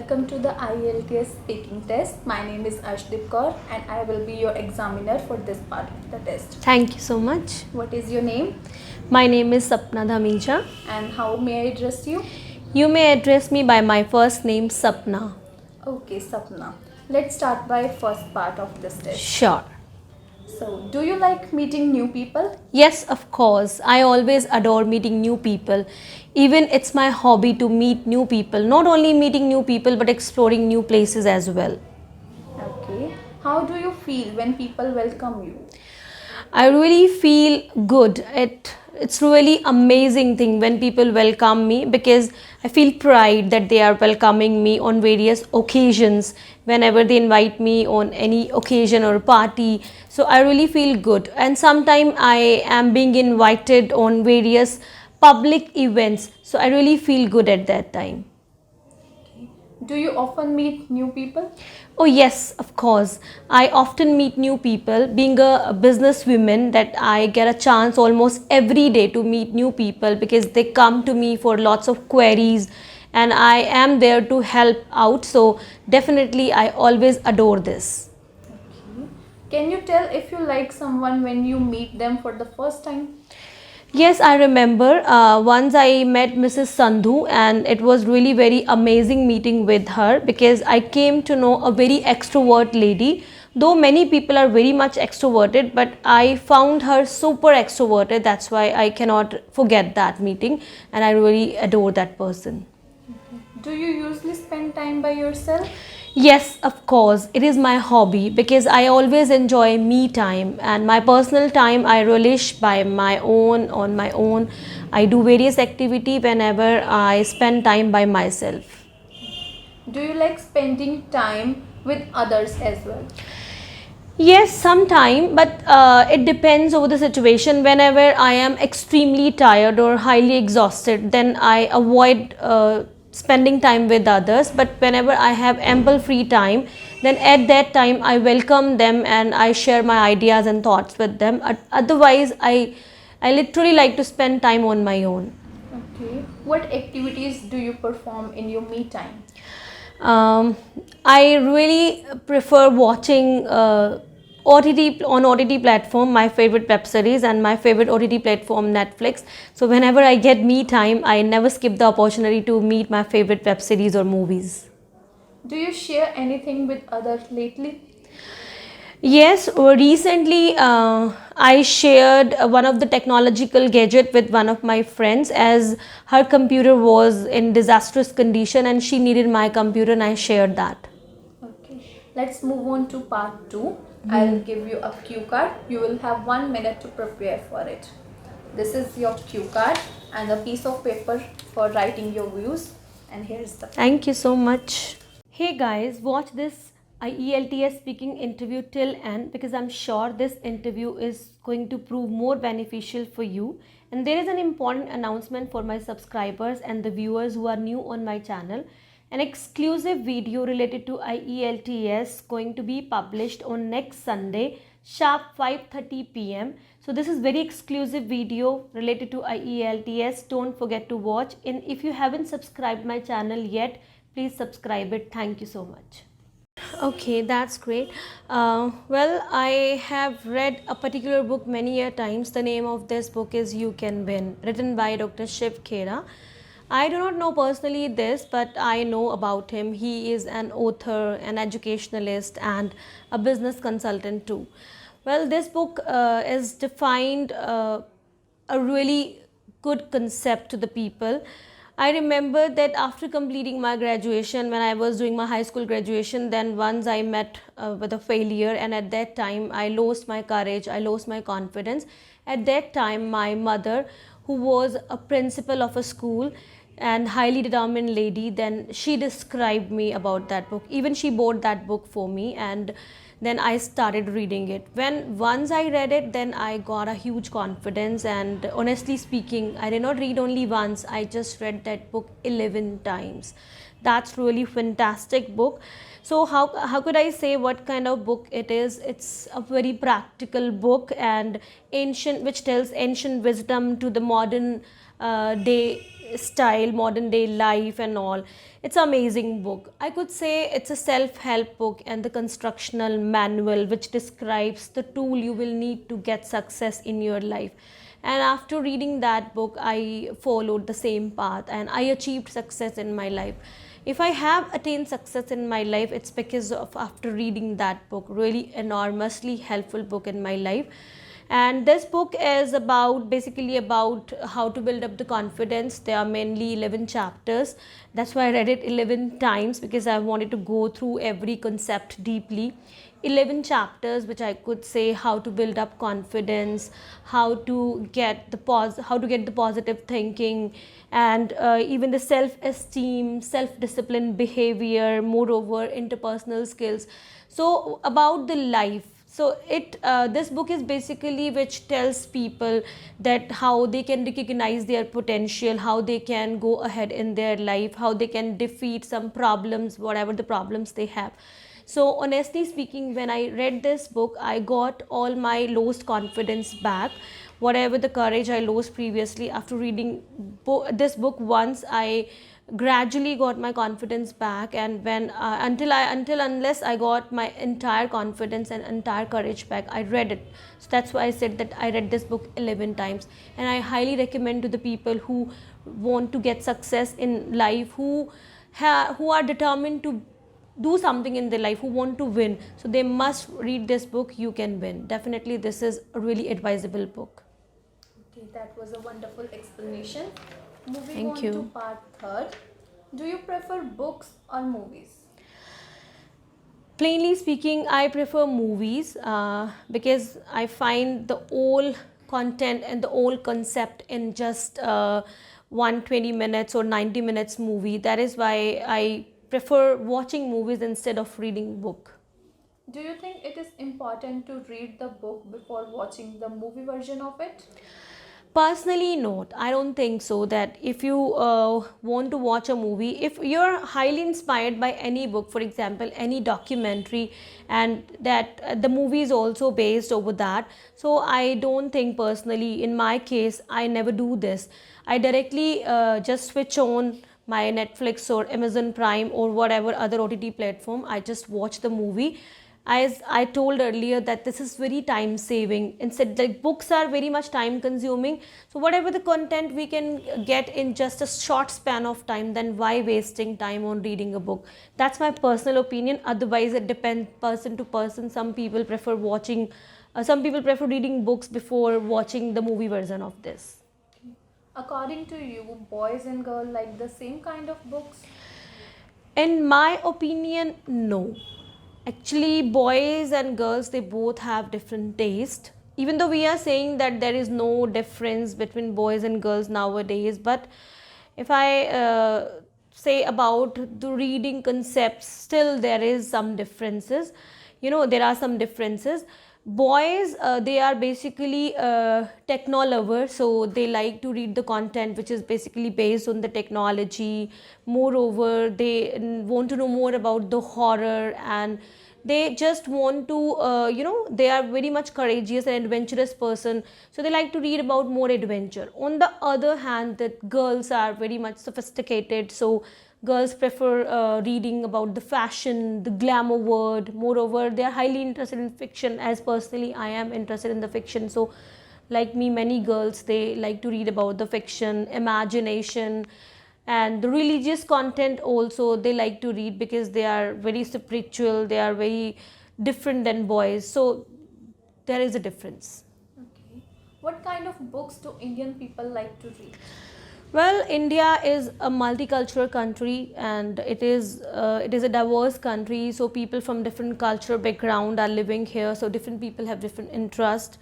welcome to the IELTS speaking test. My name is Arshdeep Kaur and I will be your examiner for this part of the test. Thank you so much. What is your name My name is Sapna Dhamija. and how may I address you? You may address me by my first name Sapna. Okay, Sapna. Let's start by first part of this test. Sure. So, do you like meeting new people? Yes, of course. I always adore meeting new people. Even it's my hobby to meet new people. Not only meeting new people but exploring new places as well. Okay. How do you feel when people welcome you? I really feel good. It's really amazing thing when people welcome me because I feel pride that they are welcoming me on various occasions whenever they invite me on any occasion or party. So I really feel good. And sometimes I am being invited on various public events. So I really feel good at that time. Do you often meet new people? Oh yes, of course. I often meet new people. Being a businesswoman, that I get a chance almost every day to meet new people because they come to me for lots of queries and I am there to help out. So definitely I always adore this. Okay. Can you tell if you like someone when you meet them for the first time? Yes, I remember once I met Mrs. Sandhu and it was really very amazing meeting with her because I came to know a very extrovert lady. Though many people are very much extroverted, but I found her super extroverted. That's why I cannot forget that meeting and I really adore that person. Do you usually spend time by yourself? Yes, of course. It is my hobby because I always enjoy me time and my personal time I relish by my own, on my own. I do various activity whenever I spend time by myself. Do you like spending time with others as well? Yes, sometime, but it depends over the situation. Whenever I am extremely tired or highly exhausted, then I avoid spending time with others. But whenever I have ample free time, then at that time I welcome them and I share my ideas and thoughts with them. Otherwise, I literally like to spend time on my own. Okay. What activities do you perform in your me time? Um, I really prefer watching OTT platform, my favorite web series and my favorite OTT platform Netflix. So whenever I get me time, I never skip the opportunity to meet my favorite web series or movies. Do you share anything with others lately? Yes, recently I shared one of the technological gadget with one of my friends as her computer was in disastrous condition and she needed my computer and I shared that. Okay. Let's move on to part 2. I'll give you a cue card. You will have 1 minute to prepare for it. This is your cue card and a piece of paper for writing your views. And here's the Thank you so much. Hey guys, watch this IELTS speaking interview till end because I'm sure this interview is going to prove more beneficial for you. And there is an important announcement for my subscribers and the viewers who are new on my channel. An exclusive video related to IELTS going to be published on next Sunday sharp 5:30 p.m. So this is very exclusive video related to IELTS. Don't forget to watch, and if you haven't subscribed my channel yet, please subscribe it. Thank you so much. Okay, that's great. Well, I have read a particular book many a times. The name of this book is You Can Win, written by Dr. Shiv Khera. I do not know personally this, but I know about him. He is an author, an educationalist, and a business consultant too. Well, this book is defined a really good concept to the people. I remember that after completing my graduation, when I was doing my high school graduation, then once I met with a failure, and at that time I lost my courage, I lost my confidence. At that time, my mother, who was a principal of a school and highly determined lady, then she described me about that book. Even she bought that book for me, and then I started reading it. When once I read it, then I got a huge confidence, and honestly speaking, I did not read only once, I just read that book 11 times. That's really fantastic book. So how could I say what kind of book it is? It's a very practical book and ancient, which tells ancient wisdom to the modern day style, modern day life and all. It's an amazing book. I could say it's a self-help book and the constructional manual which describes the tool you will need to get success in your life. And after reading that book, I followed the same path and I achieved success in my life. If I have attained success in my life, it's because of after reading that book. Really enormously helpful book in my life. And this book is about basically about how to build up the confidence. There are mainly 11 chapters. That's why I read it 11 times, because I wanted to go through every concept deeply. 11 chapters which I could say how to build up confidence, how to get the positive thinking, and even the self esteem, self discipline, behavior, moreover interpersonal skills. So about the life. So this book is basically which tells people that how they can recognize their potential, how they can go ahead in their life, how they can defeat some problems, whatever the problems they have. So honestly speaking, when I read this book, I got all my lost confidence back. Whatever the courage I lost previously, after reading this book once, I gradually got my confidence back. And when until unless I got my entire confidence and entire courage back, I read it. So that's why I said that I read this book 11 times, and I highly recommend to the people who want to get success in life, who are determined to do something in their life, who want to win. So they must read this book. You can win. Definitely this is a really advisable book. Okay, that was a wonderful explanation. Moving Thank on you. to part third. Do you prefer books or movies? Plainly speaking, I prefer movies because I find the whole content and the whole concept in just 120 minutes or 90 minutes movie. That is why I prefer watching movies instead of reading book. Do you think it is important to read the book before watching the movie version of it? Personally, not. I don't think so. That if you want to watch a movie, if you're highly inspired by any book, for example, any documentary, and that the movie is also based over that, so I don't think personally, in my case, I never do this. I directly just switch on my Netflix or Amazon Prime or whatever other OTT platform. I just watch the movie. As I told earlier, that this is very time saving. Instead, like books are very much time consuming. So whatever the content we can get in just a short span of time, then why wasting time on reading a book? That's my personal opinion. Otherwise, it depends person to person. Some people prefer watching, some people prefer reading books before watching the movie version of this. According to you, boys and girls like the same kind of books? In my opinion, no. Actually, boys and girls, they both have different taste. Even though we are saying that there is no difference between boys and girls nowadays, but if I say about the reading concepts, still there is some differences. There are some differences. Boys, they are basically techno lovers, so they like to read the content which is basically based on the technology. Moreover, they want to know more about the horror, and they just want to they are very much courageous and adventurous person, so they like to read about more adventure. On the other hand, the girls are very much sophisticated, so girls prefer reading about the fashion, the glamour world. Moreover, they are highly interested in fiction, as personally I am interested in the fiction. So like me, many girls, they like to read about the fiction, imagination, and the religious content also they like to read, because they are very spiritual, they are very different than boys. So there is a difference. Okay. What kind of books do Indian people like to read? Well, India is a multicultural country, and it is a diverse country. So people from different cultural background are living here. So different people have different interest,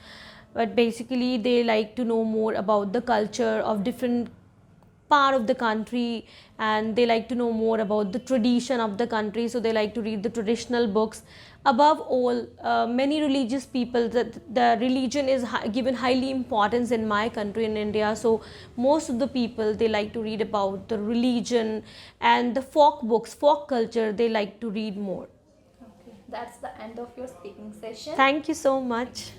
but basically they like to know more about the culture of different part of the country, and they like to know more about the tradition of the country. So they like to read the traditional books. Above all, many religious people, that the religion is given highly importance in my country, in India. So most of the people, they like to read about the religion, and the folk books, folk culture, they like to read more. that's the end of your speaking session. Thank you so much.